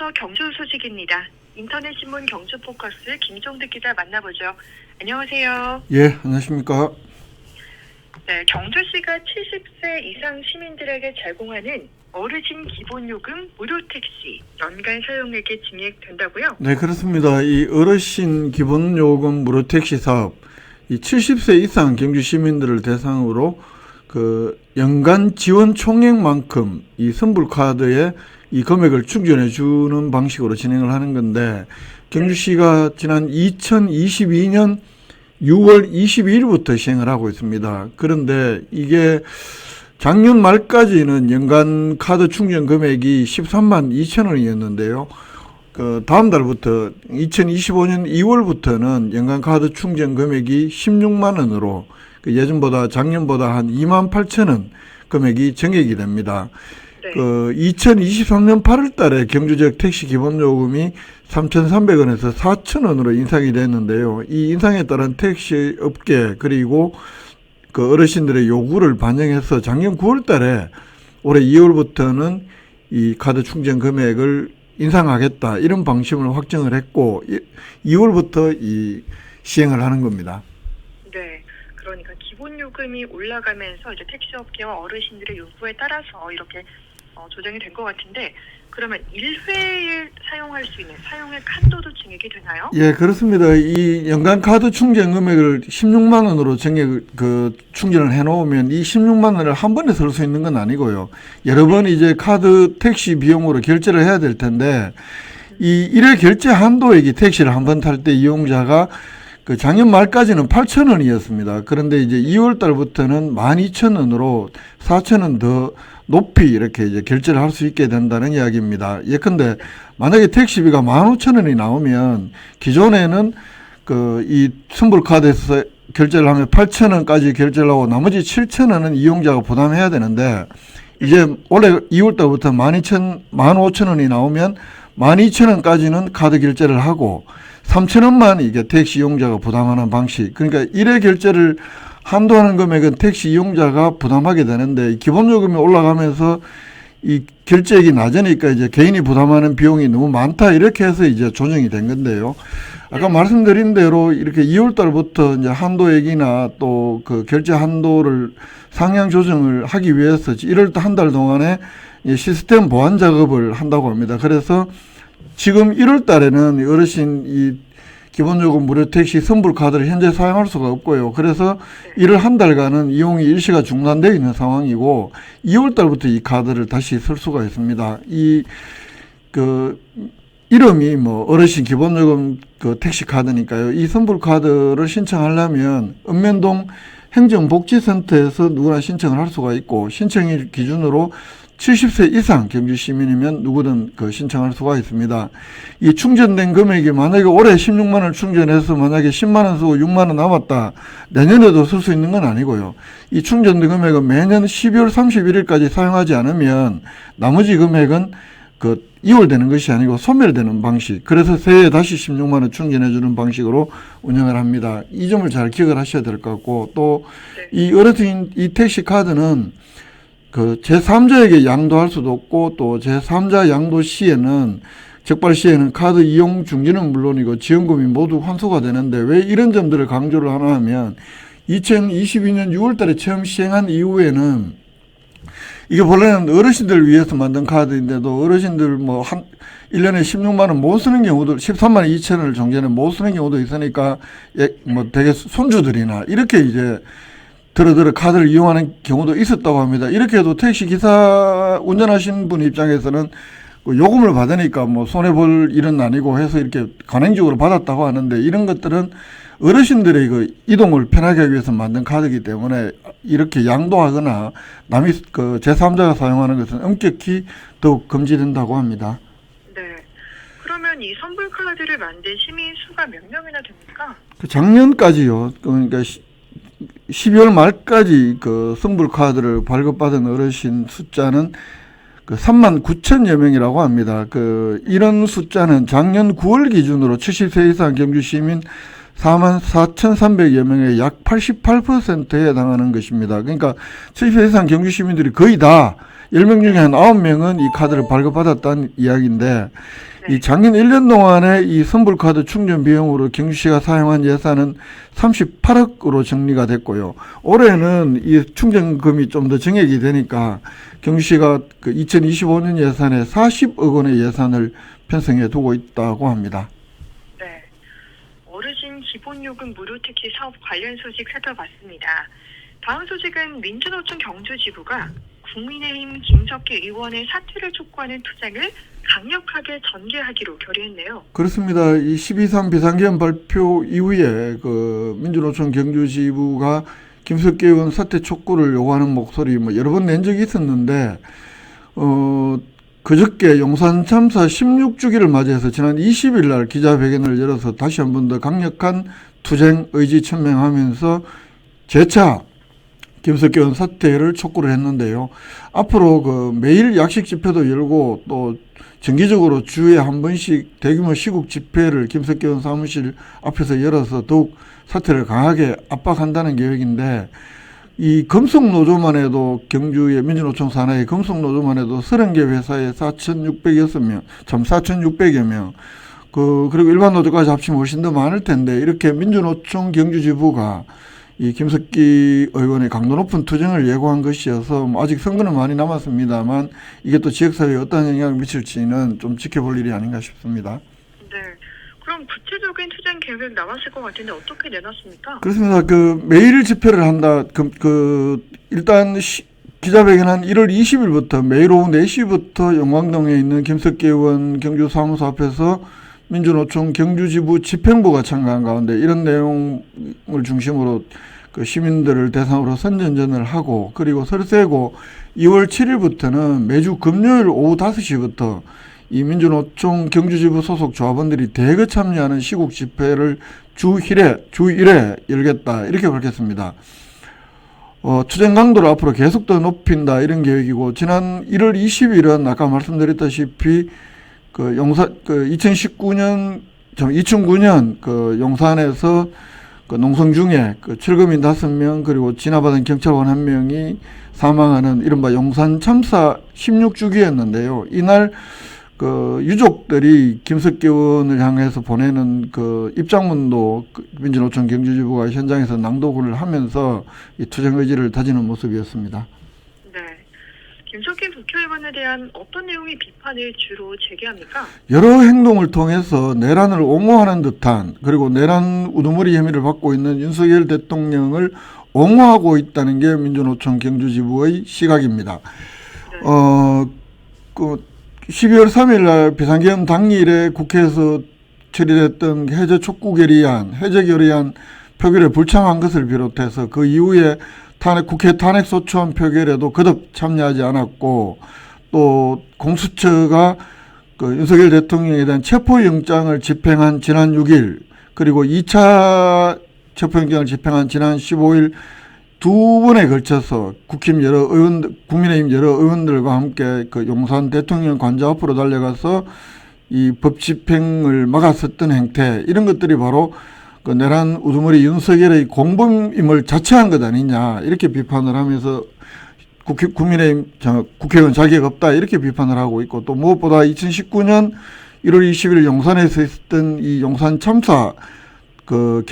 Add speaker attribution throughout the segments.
Speaker 1: 안녕하세요. 경주 소식입니다. 인터넷 신문 경주 포커스 김종득 기자 만나보죠. 안녕하세요.
Speaker 2: 예, 안녕하십니까.
Speaker 1: 네, 경주시가 70세 이상 시민들에게 제공하는 어르신 기본요금 무료 택시 연간 사용액이 증액된다고요?
Speaker 2: 네, 그렇습니다. 이 어르신 기본요금 무료 택시 사업, 이 70세 이상 경주 시민들을 대상으로 그 연간 지원 총액만큼 이 선불카드에 이 금액을 충전해 주는 방식으로 진행을 하는 건데, 경주시가 지난 2022년 6월 22일부터 시행을 하고 있습니다. 그런데 이게 작년 말까지는 연간 카드 충전 금액이 13만 2천 원이었는데요. 그 다음 달부터 2025년 2월부터는 연간 카드 충전 금액이 16만 원으로 예전보다 작년보다 한 2만 8천 원 금액이 증액이 됩니다.
Speaker 1: 네.
Speaker 2: 2023년 8월 달에 경주 지역 택시 기본요금이 3,300원에서 4,000원으로 인상이 됐는데요. 이 인상에 따른 택시 업계 그리고 그 어르신들의 요구를 반영해서 작년 9월 달에 올해 2월부터는 이 카드 충전 금액을 인상하겠다 이런 방침을 확정을 했고 2월부터 이 시행을 하는 겁니다.
Speaker 1: 네. 그러니까 기본 요금이 올라가면서 이제 택시업계와 어르신들의 요구에 따라서 이렇게 조정이 된 것 같은데, 그러면 1회에 사용할 수 있는 사용액 한도도 증액이 되나요?
Speaker 2: 예, 그렇습니다. 이 연간 카드 충전 금액을 16만 원으로 충전을 해 놓으면 이 16만 원을 한 번에 쓸 수 있는 건 아니고요. 여러 번 이제 카드 택시 비용으로 결제를 해야 될 텐데, 이 1회 결제 한도액이 택시를 한 번 탈 때 이용자가 그 작년 말까지는 8,000원이었습니다. 그런데 이제 2월 달부터는 12,000원으로 4,000원 더 높이 이렇게 이제 결제를 할 수 있게 된다는 이야기입니다. 예컨대 만약에 택시비가 15,000원이 나오면 기존에는 이 선불카드에서 결제를 하면 8,000원까지 결제를 하고 나머지 7,000원은 이용자가 부담해야 되는데, 이제 올해 2월 달부터 15,000원이 나오면 12,000원까지는 카드 결제를 하고 3,000원만 이게 택시 이용자가 부담하는 방식. 그러니까 1회 결제를 한도하는 금액은 택시 이용자가 부담하게 되는데, 기본 요금이 올라가면서 이 결제액이 낮으니까 이제 개인이 부담하는 비용이 너무 많다 이렇게 해서 이제 조정이 된 건데요. 아까 말씀드린 대로 이렇게 2월 달부터 이제 한도액이나 또 그 결제 한도를 상향 조정을 하기 위해서 1월 한 달 동안에 시스템 보완 작업을 한다고 합니다. 그래서 지금 1월 달에는 어르신 이 기본요금 무료 택시 선불카드를 현재 사용할 수가 없고요. 그래서 1월 한 달간은 이용이 일시가 중단되어 있는 상황이고 2월 달부터 이 카드를 다시 쓸 수가 있습니다. 이름이 어르신 기본요금 택시 카드니까요. 이 선불카드를 신청하려면 읍면동 행정복지센터에서 누구나 신청을 할 수가 있고, 신청일 기준으로 70세 이상 경주 시민이면 누구든 신청할 수가 있습니다. 이 충전된 금액이 만약에 올해 16만 원을 충전해서 만약에 10만 원 쓰고 6만 원 남았다, 내년에도 쓸 수 있는 건 아니고요. 이 충전된 금액은 매년 12월 31일까지 사용하지 않으면 나머지 금액은 이월되는 것이 아니고 소멸되는 방식. 그래서 새해에 다시 16만 원 충전해 주는 방식으로 운영을 합니다. 이 점을 잘 기억을 하셔야 될 것 같고, 또 이 어르신 이 택시 카드는 제3자에게 양도할 수도 없고, 또 제3자 양도 시에는 적발 시에는 카드 이용 중지는 물론이고 지원금이 모두 환수가 되는데, 왜 이런 점들을 강조를 하나 하면 2022년 6월 달에 처음 시행한 이후에는 이게 본래는 어르신들을 위해서 만든 카드인데도 어르신들 1년에 16만 원 못 쓰는 경우도 13만 2천 원을 정제는 못 쓰는 경우도 있으니까 되게 손주들이나 이렇게 이제 들어 카드를 이용하는 경우도 있었다고 합니다. 이렇게 해도 택시 기사 운전하시는 분 입장에서는 요금을 받으니까 손해볼 일은 아니고 해서 이렇게 간행적으로 받았다고 하는데, 이런 것들은 어르신들의 이동을 편하게 하기 위해서 만든 카드이기 때문에 이렇게 양도하거나 남이 제3자가 사용하는 것은 엄격히 더욱 금지된다고 합니다.
Speaker 1: 네. 그러면 이 선불카드를 만든 시민 수가 몇 명이나 됩니까?
Speaker 2: 작년까지요. 그러니까 12월 말까지 선불카드를 발급받은 어르신 숫자는 3만 9천여 명이라고 합니다. 이런 숫자는 작년 9월 기준으로 70세 이상 경주 시민 4만 4,300여 명의 약 88%에 해당하는 것입니다. 그러니까 70세 이상 경주 시민들이 거의 다 10명 중에 한 9명은 이 카드를 발급받았다는 이야기인데, 이 작년 1년 동안에 이 선불카드 충전 비용으로 경주시가 사용한 예산은 38억으로 정리가 됐고요. 올해는 이 충전금이 좀 더 증액이 되니까 경주시가 그 2025년 예산에 40억 원의 예산을 편성해 두고 있다고 합니다.
Speaker 1: 네. 어르신 기본요금 무료 택시 사업 관련 소식 살펴봤습니다. 다음 소식은 민주노총 경주지부가 국민의힘 김석기 의원의 사퇴를 촉구하는 투쟁을 강력하게 전개하기로 결의했네요.
Speaker 2: 그렇습니다. 이 12.3 비상계엄 발표 이후에 그 민주노총 경주지부가 김석기 의원 사퇴 촉구를 요구하는 목소리 뭐 여러 번 낸 적이 있었는데, 그저께 용산 참사 16주기를 맞이해서 지난 20일 날 기자회견을 열어서 다시 한 번 더 강력한 투쟁 의지 천명하면서 재차 김석기 의원 사퇴를 촉구를 했는데요. 앞으로 그 매일 약식 집회도 열고 또 정기적으로 주에 한 번씩 대규모 시국 집회를 김석기 의원 사무실 앞에서 열어서 더욱 사퇴를 강하게 압박한다는 계획인데, 이 금속노조만 해도 경주의 민주노총 산하의 금속노조만 해도 30개 회사에 4,600여 명, 그리고 일반 노조까지 합치면 훨씬 더 많을 텐데, 이렇게 민주노총 경주지부가 이 김석기 의원의 강도 높은 투쟁을 예고한 것이어서 아직 선거는 많이 남았습니다만 이게 또 지역사회에 어떤 영향을 미칠지는 좀 지켜볼 일이 아닌가 싶습니다.
Speaker 1: 네. 그럼 구체적인 투쟁 계획 나왔을 것 같은데 어떻게 내놨습니까?
Speaker 2: 그렇습니다. 그 매일 집회를 한다. 일단 기자회견한 1월 20일부터 매일 오후 4시부터 영광동에 있는 김석기 의원 경주 사무소 앞에서 민주노총 경주지부 집행부가 참가한 가운데 이런 내용을 중심으로 그 시민들을 대상으로 선전전을 하고, 그리고 설세고 2월 7일부터는 매주 금요일 오후 5시부터 이 민주노총 경주지부 소속 조합원들이 대거 참여하는 시국 집회를 주 1회 열겠다, 이렇게 밝혔습니다. 투쟁 강도를 앞으로 계속 더 높인다, 이런 계획이고, 지난 1월 20일은 아까 말씀드렸다시피 2009년 그 용산에서 그 농성 중에 그 출금인 5명 그리고 진압받은 경찰관 1명이 사망하는 이른바 용산 참사 16주기였는데요. 이날 그 유족들이 김석기 의원을 향해서 보내는 그 입장문도 민주노총 경주지부가 현장에서 낭독을 하면서 이 투쟁 의지를 다지는 모습이었습니다.
Speaker 1: 네. 김석기 국회의원에 대한 어떤 내용의 비판을 주로 제기합니까?
Speaker 2: 여러 행동을 통해서 내란을 옹호하는 듯한, 그리고 내란 우두머리 혐의를 받고 있는 윤석열 대통령을 옹호하고 있다는 게 민주노총 경주지부의 시각입니다.
Speaker 1: 네.
Speaker 2: 12월 3일 날 비상계엄 당일에 국회에서 처리됐던 해제 촉구 결의안, 해제 결의안 표결에 불참한 것을 비롯해서 그 이후에 국회 탄핵소추안 표결에도 거듭 참여하지 않았고, 또 공수처가 그 윤석열 대통령에 대한 체포영장을 집행한 지난 6일, 그리고 2차 체포영장을 집행한 지난 15일 두 번에 걸쳐서 국민의힘 여러 의원들과 함께 그 용산 대통령 관저 앞으로 달려가서 이 법 집행을 막았었던 행태, 이런 것들이 바로 그 내란 우두머리 윤석열의 공범임을 자처한 것 아니냐, 이렇게 비판을 하면서 국민의힘 국회의원 자격 없다, 이렇게 비판을 하고 있고, 또 무엇보다 2019년 1월 20일 용산에서 있었던 이 용산 참사 그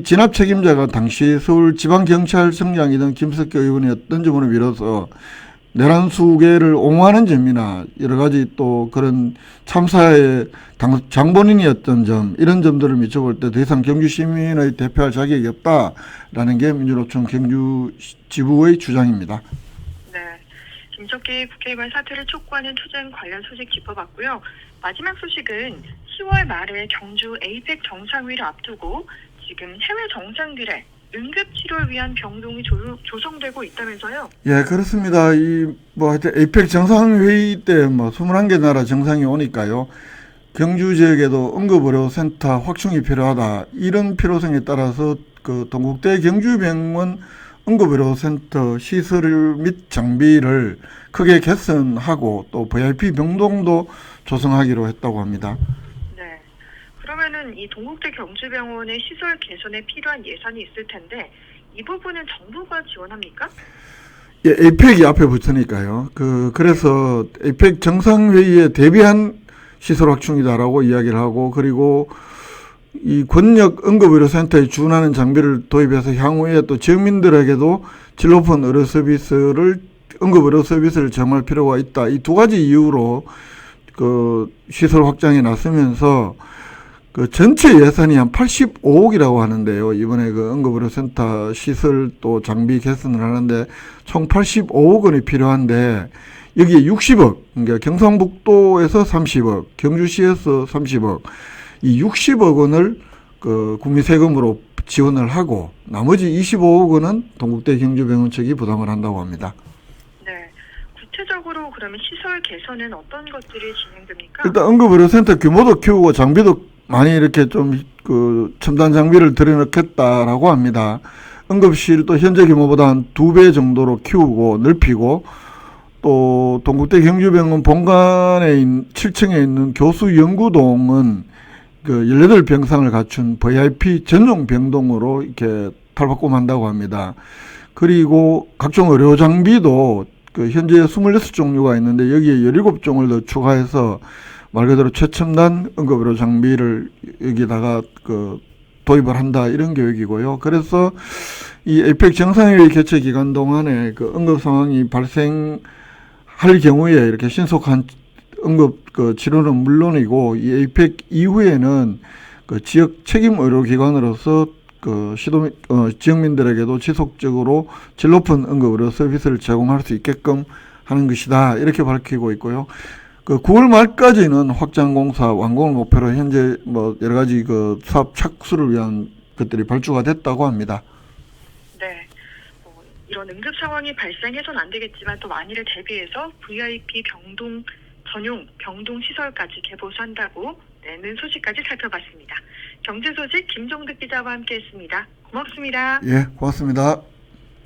Speaker 2: 진압 책임자가 당시 서울지방경찰청장이던 김석기 의원이었던 점으로 빌어서 내란 수계를 옹호하는 점이나 여러 가지 또 그런 참사의 장본인이었던 점, 이런 점들을 미쳐볼 때 더 이상 경주 시민의 대표할 자격이 없다라는 게 민주노총 경주지부의 주장입니다.
Speaker 1: 네. 김석기 국회의원 사퇴를 촉구하는 투쟁 관련 소식 짚어봤고요. 마지막 소식은 10월 말에 경주 에이펙 정상회의를 앞두고 지금 해외 정상들의 응급치료를 위한 병동이 조성되고 있다면서요?
Speaker 2: 예, 그렇습니다. 하여튼 에이펙 정상회의 때 21개 나라 정상이 오니까요. 경주 지역에도 응급의료센터 확충이 필요하다, 이런 필요성에 따라서 그 동국대 경주병원 응급의료센터 시설 및 장비를 크게 개선하고 또 VIP 병동도 조성하기로 했다고 합니다.
Speaker 1: 네. 그러면은 이 동국대 경주병원의 시설 개선에 필요한 예산이 있을 텐데 이 부분은 정부가 지원합니까?
Speaker 2: 예, 에이펙이 앞에 붙으니까요. 그래서 에이펙 정상회의에 대비한 시설 확충이다라고 이야기를 하고, 그리고 이 권역 응급의료센터에 준하는 장비를 도입해서 향후에 또 지역민들에게도 질 높은 응급의료 서비스를 제공할 필요가 있다. 이 두 가지 이유로 그 시설 확장에 나서면서 그 전체 예산이 한 85억이라고 하는데요. 이번에 그 응급의료센터 시설 또 장비 개선을 하는데 총 85억 원이 필요한데, 여기에 60억, 그러니까 경상북도에서 30억, 경주시에서 30억, 이 60억 원을 그 국민 세금으로 지원을 하고 나머지 25억 원은 동국대 경주병원 측이 부담을 한다고 합니다.
Speaker 1: 네. 구체적으로 그러면 시설 개선은 어떤 것들이 진행됩니까?
Speaker 2: 일단 응급의료센터 규모도 키우고 장비도 많이 이렇게 좀 그 첨단 장비를 들여놓겠다라고 합니다. 응급실도 현재 규모보다 한 2배 정도로 키우고 넓히고, 또 동국대 경주병원 본관에 7층에 있는 교수 연구동은 그 18병상을 갖춘 VIP 전용 병동으로 이렇게 탈바꿈한다고 합니다. 그리고 각종 의료 장비도 그 현재 26종류가 있는데 여기에 17종을 더 추가해서 말 그대로 최첨단 응급의료 장비를 여기다가 그 도입을 한다, 이런 계획이고요. 그래서 이 에이펙 정상회의 개최 기간 동안에 그 응급 상황이 발생할 경우에 이렇게 신속한 응급 그 치료는 물론이고, 이 에이펙 이후에는 그 지역 책임 의료기관으로서 그 지역민들에게도 지속적으로 질 높은 응급의료 서비스를 제공할 수 있게끔 하는 것이다, 이렇게 밝히고 있고요. 그 9월 말까지는 확장 공사 완공을 목표로 현재 뭐 여러 가지 그 사업 착수를 위한 것들이 발주가 됐다고 합니다.
Speaker 1: 네. 이런 응급 상황이 발생해서는 안 되겠지만 또 만일에 대비해서 VIP 전용 병동 시설까지 개보수한다고 내는 소식까지 살펴봤습니다. 경제 소식 김종득 기자와 함께했습니다. 고맙습니다.
Speaker 2: 예, 고맙습니다.